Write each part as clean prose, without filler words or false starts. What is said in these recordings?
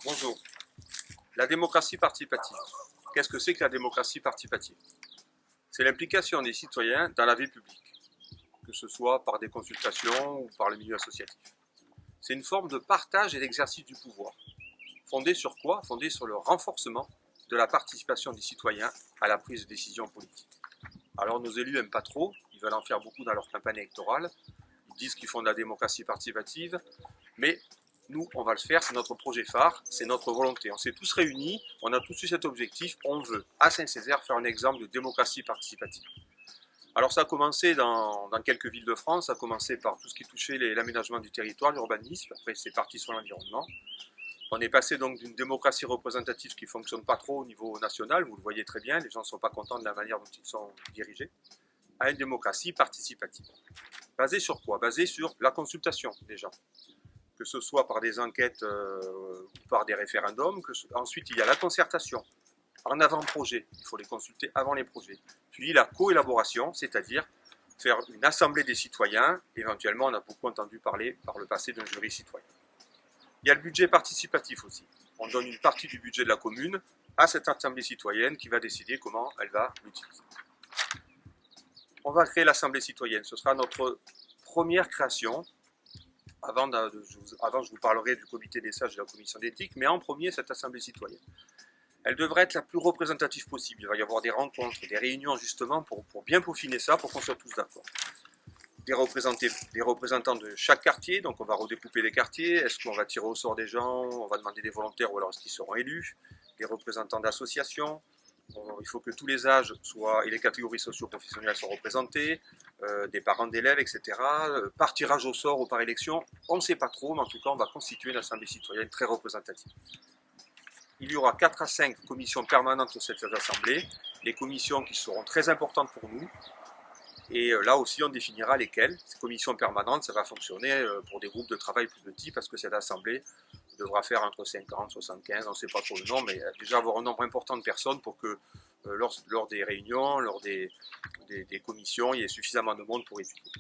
Bonjour. La démocratie participative. Qu'est-ce que c'est que la démocratie participative? C'est l'implication des citoyens dans la vie publique, que ce soit par des consultations ou par le milieu associatif. C'est une forme de partage et d'exercice du pouvoir. Fondée sur quoi? Fondée sur le renforcement de la participation des citoyens à la prise de décision politique. Alors nos élus n'aiment pas trop, ils veulent en faire beaucoup dans leur campagne électorale, ils disent qu'ils font de la démocratie participative, mais nous, on va le faire, c'est notre projet phare, c'est notre volonté. On s'est tous réunis, on a tous eu cet objectif, on veut, à Saint-Césaire, faire un exemple de démocratie participative. Alors ça a commencé dans quelques villes de France, ça a commencé par tout ce qui touchait l'aménagement du territoire, l'urbanisme, après c'est parti sur l'environnement. On est passé donc d'une démocratie représentative qui ne fonctionne pas trop au niveau national, vous le voyez très bien, les gens ne sont pas contents de la manière dont ils sont dirigés, à une démocratie participative. Basée sur quoi? Basée sur la consultation des gens, que ce soit par des enquêtes ou par des référendums. Ensuite, il y a la concertation en avant-projet, il faut les consulter avant les projets. Puis la coélaboration, c'est-à-dire faire une assemblée des citoyens. Éventuellement, on a beaucoup entendu parler par le passé d'un jury citoyen. Il y a le budget participatif aussi. On donne une partie du budget de la commune à cette assemblée citoyenne qui va décider comment elle va l'utiliser. On va créer l'assemblée citoyenne. Ce sera notre première création. Avant, je vous parlerai du comité des sages et de la commission d'éthique, mais en premier, cette assemblée citoyenne. Elle devrait être la plus représentative possible. Il va y avoir des rencontres, des réunions justement pour bien peaufiner ça, pour qu'on soit tous d'accord. Des représentants de chaque quartier, donc on va redécouper les quartiers. Est-ce qu'on va tirer au sort des gens? On va demander des volontaires ou alors est-ce qu'ils seront élus? Des représentants d'associations. Il faut que tous les âges et les catégories socio-professionnelles soient représentés, des parents d'élèves, etc. Par tirage au sort ou par élection, on ne sait pas trop, mais en tout cas, on va constituer une assemblée citoyenne très représentative. Il y aura 4 à 5 commissions permanentes sur cette assemblée, les commissions qui seront très importantes pour nous, et là aussi, on définira lesquelles. Ces commissions permanentes, ça va fonctionner pour des groupes de travail plus petits, parce que cette assemblée devra faire entre 50 et 75, on ne sait pas trop le nombre, mais déjà avoir un nombre important de personnes pour que lors des réunions, lors des commissions, il y ait suffisamment de monde pour étudier.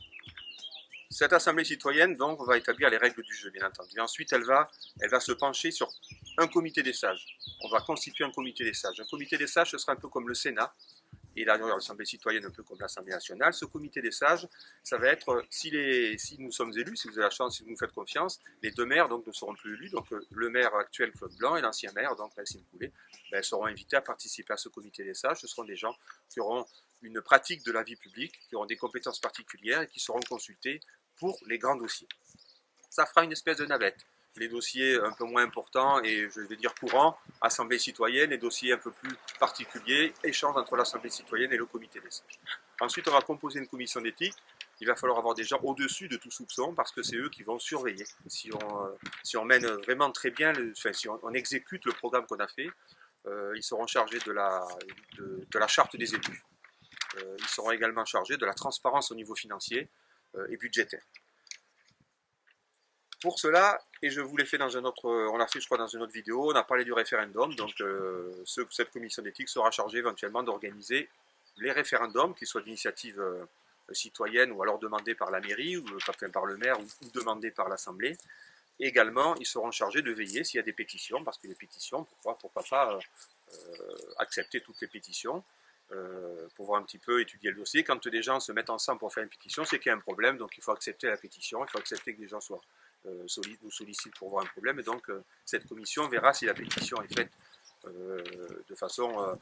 Cette assemblée citoyenne, donc, va établir les règles du jeu, bien entendu. Ensuite, elle va se pencher sur un comité des sages. On va constituer un comité des sages. Un comité des sages, ce sera un peu comme le Sénat, et d'ailleurs l'Assemblée citoyenne un peu comme l'Assemblée nationale. Ce comité des sages, ça va être, si nous sommes élus, si vous avez la chance, si vous nous faites confiance, les 2 maires donc, ne seront plus élus, donc le maire actuel Claude Blanc et l'ancien maire, donc Maxime Coulet, seront invités à participer à ce comité des sages. Ce seront des gens qui auront une pratique de la vie publique, qui auront des compétences particulières et qui seront consultés pour les grands dossiers. Ça fera une espèce de navette. Les dossiers un peu moins importants et je vais dire courants, assemblée citoyenne, les dossiers un peu plus particuliers, échange entre l'assemblée citoyenne et le comité des sages. Ensuite, on va composer une commission d'éthique. Il va falloir avoir des gens au-dessus de tout soupçon parce que c'est eux qui vont surveiller. Si on mène vraiment très bien, si on exécute le programme qu'on a fait, ils seront chargés de la charte des élus. Ils seront également chargés de la transparence au niveau financier et budgétaire. Pour cela, et je vous l'ai fait on l'a fait je crois dans une autre vidéo, on a parlé du référendum, donc cette commission d'éthique sera chargée éventuellement d'organiser les référendums, qu'ils soient d'initiative citoyenne ou alors demandés par la mairie, ou par le maire, ou demandés par l'Assemblée. Également, ils seront chargés de veiller s'il y a des pétitions, parce que les pétitions, pourquoi pas accepter toutes les pétitions, pour voir un petit peu étudier le dossier. Quand des gens se mettent ensemble pour faire une pétition, c'est qu'il y a un problème, donc il faut accepter la pétition, il faut accepter que des gens nous sollicitent pour voir un problème, et donc cette commission verra si la pétition est faite de façon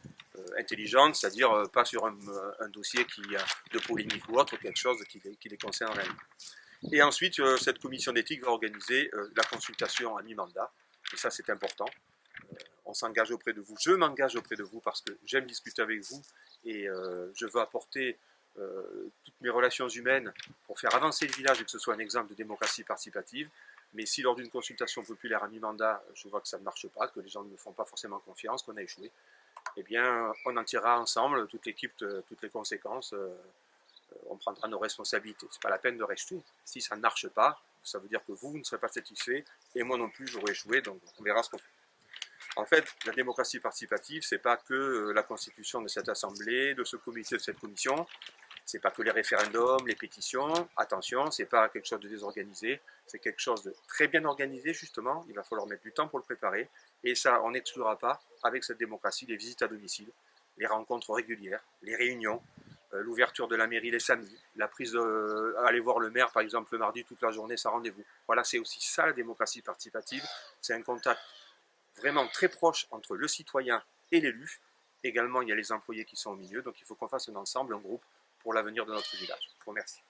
intelligente, c'est-à-dire pas sur un dossier de polémique ou autre, quelque chose qui les concerne réellement. Et ensuite, cette commission d'éthique va organiser la consultation à mi-mandat, et ça c'est important. On s'engage auprès de vous, je m'engage auprès de vous parce que j'aime discuter avec vous et je veux apporter toutes mes relations humaines pour faire avancer le village et que ce soit un exemple de démocratie participative. Mais si lors d'une consultation populaire à mi-mandat, je vois que ça ne marche pas, que les gens ne me font pas forcément confiance, qu'on a échoué, eh bien on en tirera ensemble, toute l'équipe, toutes les conséquences, on prendra nos responsabilités. Ce n'est pas la peine de rester. Si ça ne marche pas, ça veut dire que vous ne serez pas satisfait et moi non plus j'aurai échoué, donc on verra ce qu'on fait. En fait, la démocratie participative, ce n'est pas que la constitution de cette assemblée, de ce comité, de cette commission. C'est pas que les référendums, les pétitions. Attention, c'est pas quelque chose de désorganisé. C'est quelque chose de très bien organisé, justement. Il va falloir mettre du temps pour le préparer. Et ça, on n'exclura pas, avec cette démocratie, les visites à domicile, les rencontres régulières, les réunions, l'ouverture de la mairie les samedis, la prise de, aller voir le maire, par exemple, le mardi, toute la journée, sans rendez-vous. Voilà, c'est aussi ça, la démocratie participative. C'est un contact vraiment très proche entre le citoyen et l'élu. Également, il y a les employés qui sont au milieu, donc il faut qu'on fasse un ensemble, un groupe, pour l'avenir de notre village. Je vous remercie.